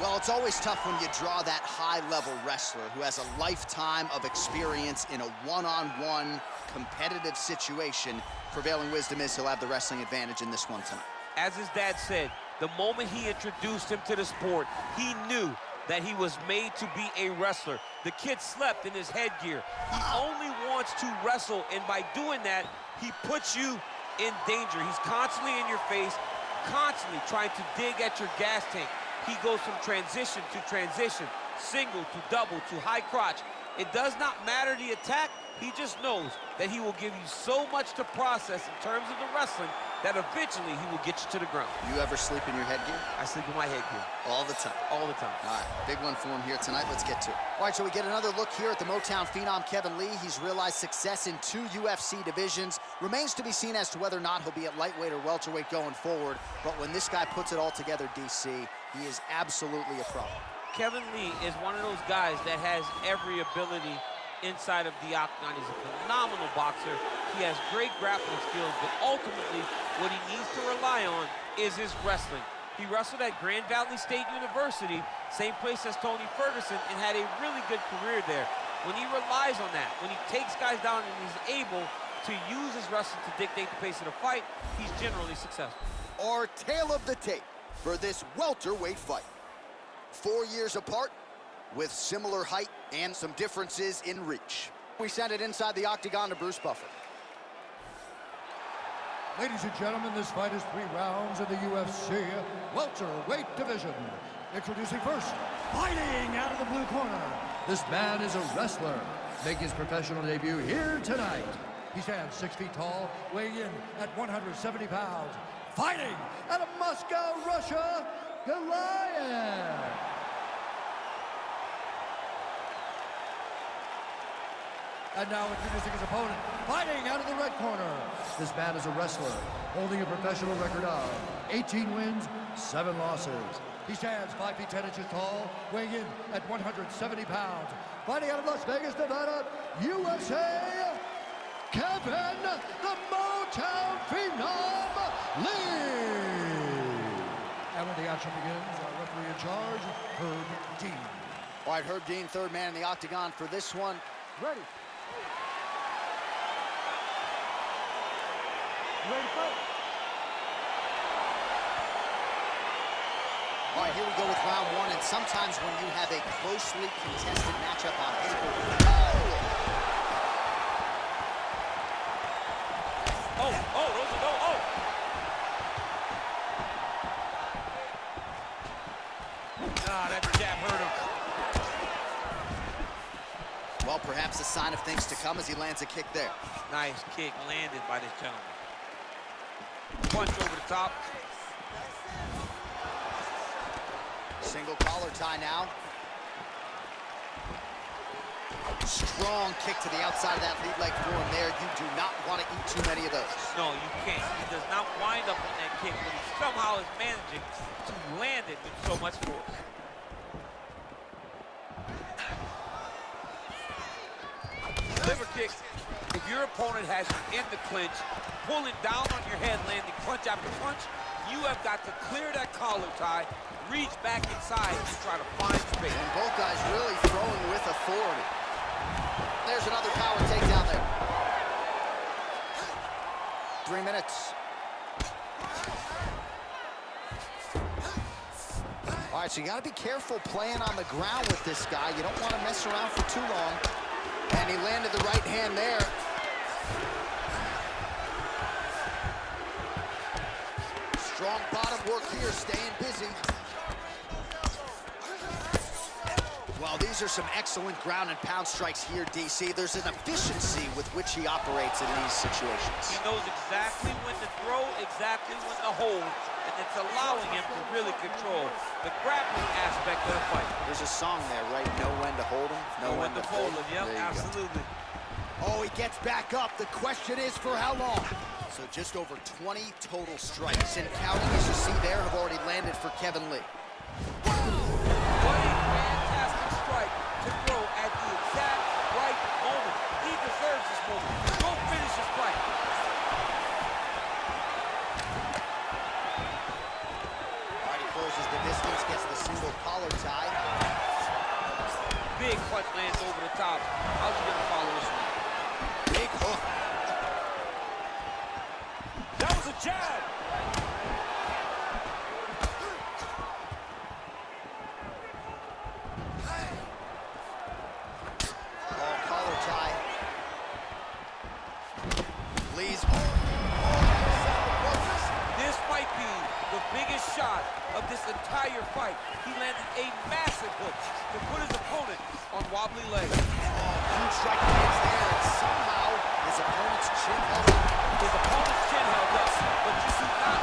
Well, it's always tough when you draw that high-level wrestler who has a lifetime of experience in a one-on-one competitive situation. Prevailing wisdom is he'll have the wrestling advantage in this one tonight. As his dad said, the moment he introduced him to the sport, he knew that he was made to be a wrestler. The kid slept in his headgear. He only wants to wrestle, and by doing that, he puts you in danger. He's constantly in your face, constantly trying to dig at your gas tank. He goes from transition to transition, single to double to high crotch. It does not matter the attack. He just knows that he will give you so much to process in terms of the wrestling that eventually he will get you to the ground. You ever sleep in your headgear? I sleep in my headgear. All the time? All the time. All right, big one for him here tonight. Let's get to it. All right, so we get another look here at the Motown phenom Kevin Lee. He's realized success in 2 UFC divisions. Remains to be seen as to whether or not he'll be at lightweight or welterweight going forward. But when this guy puts it all together, DC, he is absolutely a problem. Kevin Lee is one of those guys that has every ability inside of the octagon. He's a phenomenal boxer. He has great grappling skills, but ultimately what he needs to rely on is his wrestling. He wrestled at Grand Valley State University, same place as Tony Ferguson, and had a really good career there. When he relies on that, when he takes guys down and he's able to use his wrestling to dictate the pace of the fight, he's generally successful. Our tale of the tape for this welterweight fight. 4 years apart, with similar height and some differences in reach. We send it inside the octagon to Bruce Buffer. Ladies and gentlemen, this fight is 3 rounds in the UFC welterweight division. Introducing first, fighting out of the blue corner. This man is a wrestler, making his professional debut here tonight. He stands 6 feet tall, weighing in at 170 pounds. Fighting out of Moscow, Russia, Goliath. And now introducing his opponent, fighting out of the red corner. This man is a wrestler, holding a professional record of 18 wins, 7 losses. He stands 5 feet 10 inches tall, weighing in at 170 pounds. Fighting out of Las Vegas, Nevada, USA, Kevin the Motown Phenom Lee. And when the action begins, our referee in charge, Herb Dean. All right, Herb Dean, third man in the octagon for this one. Ready. Ready to fight? All right, here we go with round 1, and sometimes when you have a closely contested matchup on paper. Those are no. That jab hurt him. Well, perhaps a sign of things to come as he lands a kick there. Nice kick landed by this gentleman. Punch over the top. Single collar tie now. Strong kick to the outside of that lead leg for him there. You do not want to eat too many of those. No, you can't. He does not wind up on that kick, but he somehow is managing to land it with so much force. Liver kick. If your opponent has you in the clinch, pulling down on your head, landing punch after punch, you have got to clear that collar tie, reach back inside and try to find space. And both guys really throwing with authority. There's another power takedown there. 3 minutes. All right, so you got to be careful playing on the ground with this guy. You don't want to mess around for too long. And he landed the right hand there. Strong bottom work here, staying busy. Well, these are some excellent ground and pound strikes here, DC. There's an efficiency with which he operates in these situations. He knows exactly when to throw, exactly when to hold, and it's allowing him to really control the grappling aspect of the fight. There's a song there, right? Know when to hold him, know when to fold him. Yep, absolutely. Oh, he gets back up. The question is for how long? So just over 20 total strikes, and counting, as you see there, have already landed for Kevin Lee. What a fantastic strike to throw at the exact right moment. He deserves this moment. Go finish his fight. All right, he closes the distance, gets the single collar big punch lands over the top. How's he gonna follow this one? Big hook. That was a jab. Oh, collar tie. Lee's. This might be the biggest shot of this entire fight. He landed a massive hook to put his opponent on wobbly legs. Huge strike lands there, and somehow his opponent's chin held up. His opponent's chin held up, but this is not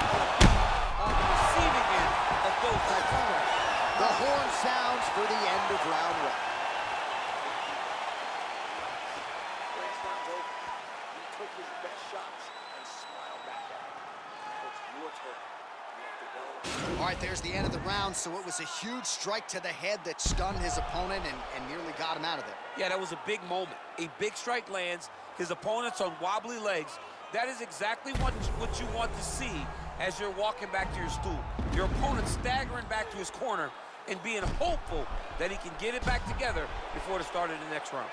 on the receiving end of those types of strikes. The horn sounds for the end of round one. Last round's over. He took his best shots and smiled back at him. It's your turn. You have to go. All right, there's the end of the round, so it was a huge strike to the head that stunned his opponent and nearly got him out of there. Yeah, that was a big moment. A big strike lands, his opponent's on wobbly legs. That is exactly what you want to see as you're walking back to your stool. Your opponent staggering back to his corner and being hopeful that he can get it back together before the start of the next round.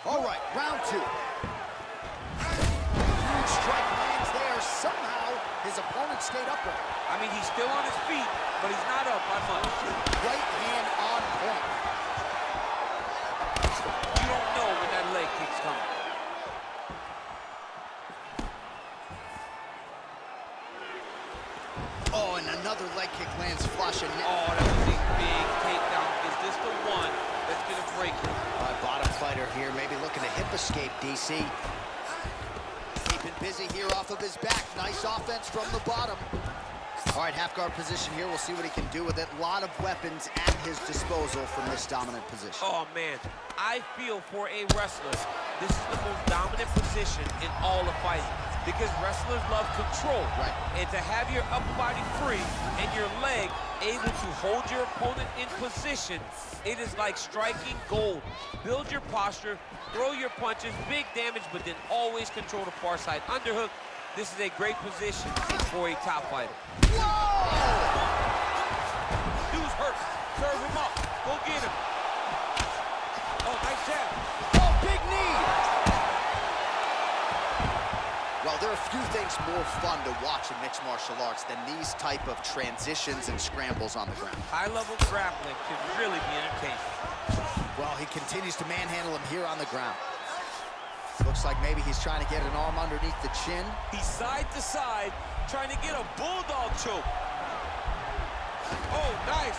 All right, round two. Huge strike lands there. Somehow, his opponent stayed upright. I mean, he's still on his feet, but he's not up by much. Right hand on point. You don't know when that leg kick's coming. Oh, and another leg kick lands flush. And Oh, that was a big takedown. Is this the one that's going to break him? bottom fighter here, maybe looking to hip escape, DC. Keeping busy here off of his back. Nice offense from the bottom. All right, half guard position here. We'll see what he can do with it. A lot of weapons at his disposal from this dominant position. Oh, man. I feel for a wrestler, this is the most dominant position in all of fighting because wrestlers love control. Right. And to have your upper body free and your leg able to hold your opponent in position, it is like striking gold. Build your posture, throw your punches, big damage, but then always control the far side underhook. This is a great position for a top fighter. Whoa! Dude's hurt. Serve him up. Go get him. Oh, nice jab. Oh, big knee! Well, there are a few things more fun to watch in mixed martial arts than these type of transitions and scrambles on the ground. High-level grappling can really be entertaining. Well, he continues to manhandle him here on the ground. Looks like maybe he's trying to get an arm underneath the chin. He's side to side, trying to get a bulldog choke. Oh, nice.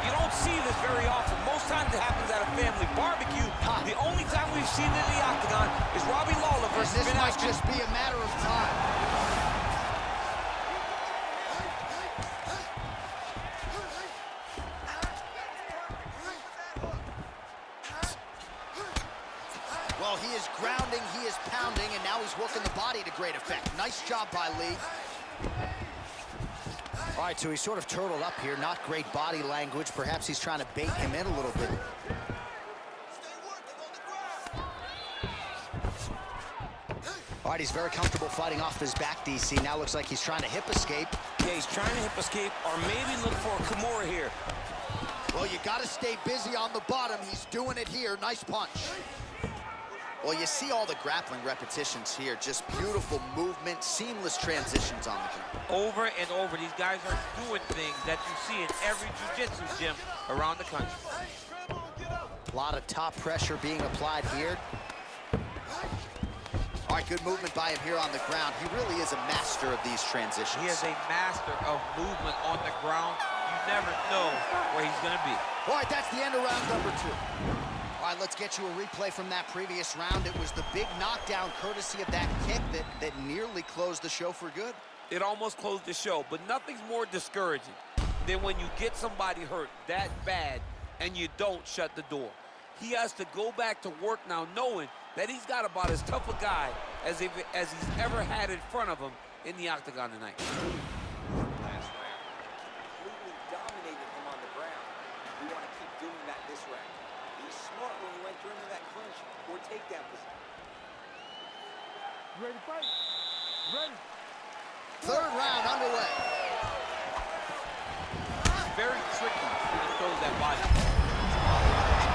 You don't see this very often. Most times it happens at a family barbecue. The only time we've seen it in the octagon is Robbie Lawler versus This might Espn. just be a matter of time. Well, he is grounding, he is pounding, and now he's working the body to great effect. Nice job by Lee. All right, so he's sort of turtled up here. Not great body language. Perhaps he's trying to bait him in a little bit. All right, he's very comfortable fighting off his back, DC. Now looks like he's trying to hip escape. Yeah, he's trying to hip escape or maybe look for a Kimura here. Well, you got to stay busy on the bottom. He's doing it here. Nice punch. Well, you see all the grappling repetitions here. Just beautiful movement, seamless transitions on the ground. Over and over, these guys are doing things that you see in every jiu-jitsu gym around the country. A lot of top pressure being applied here. All right, good movement by him here on the ground. He really is a master of these transitions. He is a master of movement on the ground. You never know where he's going to be. All right, that's the end of round number 2. All right, let's get you a replay from that previous round. It was the big knockdown courtesy of that kick that nearly closed the show for good. It almost closed the show, but nothing's more discouraging than when you get somebody hurt that bad and you don't shut the door. He has to go back to work now knowing that he's got about as tough a guy as he's ever had in front of him in the octagon tonight. Last round, completely dominated him on the ground. We want to keep doing that this round. Be smart when you enter into that clinch or take underway. Very tricky when he throws that body. And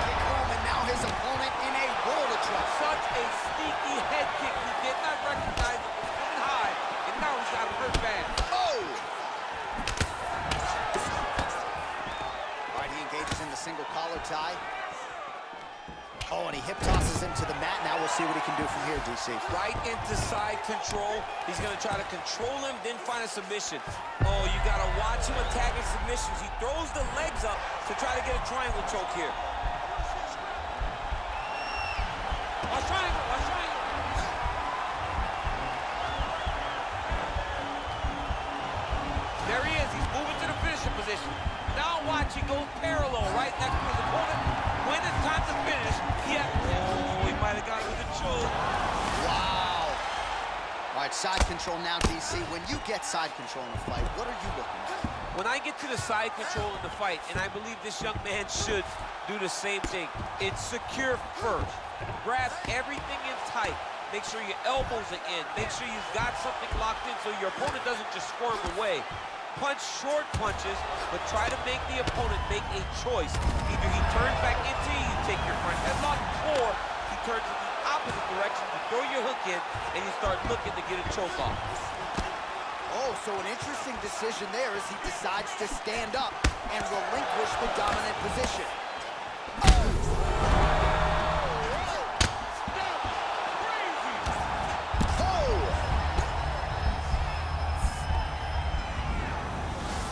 kick home, and now his opponent in a world of trouble. Such a sneaky head kick. He did not recognize it was coming high, and now he's got hurt bad. Oh! All right, he engages in the single collar tie. Oh, and he hip tosses him to the mat. Now we'll see what he can do from here, DC. Right into side control. He's going to try to control him, then find a submission. Oh, you got to watch him attacking submissions. He throws the legs up to try to get a triangle choke here. Watch triangle, watch triangle. There he is. He's moving to the finishing position. Now watch, he goes parallel right next to his opponent. When it's time to finish, he might have got it with a choke. Wow. All right, side control now, DC. When you get side control in a fight, what are you looking at? When I get to the side control in the fight, and I believe this young man should do the same thing, it's secure first. Grab everything in tight. Make sure your elbows are in. Make sure you've got something locked in so your opponent doesn't just squirm away. Punch short punches, but try to make the opponent make a choice. Either he turns back into you take your front headlock, or he turns in the opposite direction, you throw your hook in, and you start looking to get a choke off. Oh, so an interesting decision there as he decides to stand up and relinquish the dominant position. Oh!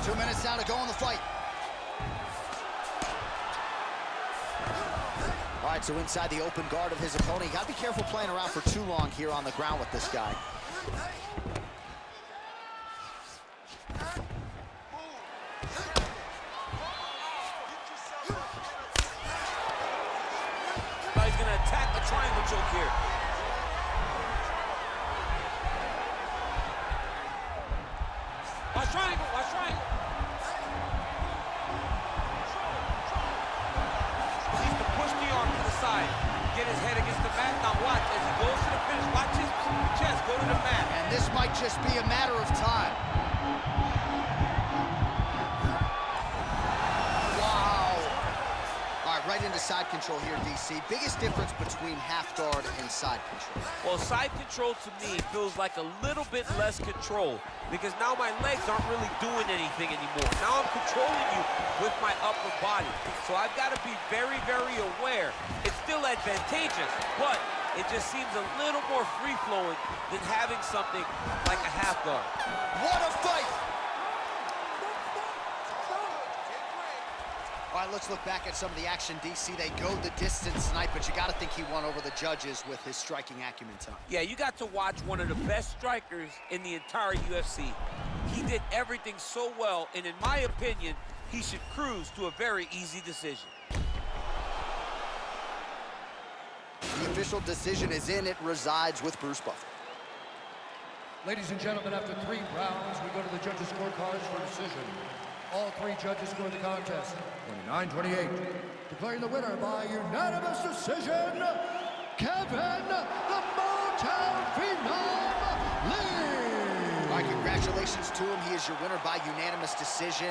2 minutes now to go in the fight. All right, so inside the open guard of his opponent. You gotta be careful playing around for too long here on the ground with this guy. Now he's gonna attack the triangle choke here. Watch triangle, watch triangle. Needs to push the arm to the side. Get his head against the mat. Now watch as he goes to the finish. Watch his chest go to the mat. And this might just be a matter of time. Wow. All right, right into side control here, DC. Biggest difference between half guard and side control. Well, side control to me feels like a little bit less control because now my legs aren't really doing anything anymore. Now I'm controlling you with my upper body. So I've got to be very, very aware. It's still advantageous, but it just seems a little more free-flowing than having something like a half guard. What a fight! All right, let's look back at some of the action, DC. They go the distance tonight, but you got to think he won over the judges with his striking acumen tonight. Yeah, you got to watch one of the best strikers in the entire UFC. He did everything so well, and in my opinion, he should cruise to a very easy decision. The official decision is in. It resides with Bruce Buffer. Ladies and gentlemen, after 3 rounds, we go to the judges' scorecards for decision. All 3 judges scored the contest 29-28, declaring the winner by unanimous decision, Kevin the Motown Phenom Lee. All right, congratulations to him. He is your winner by unanimous decision.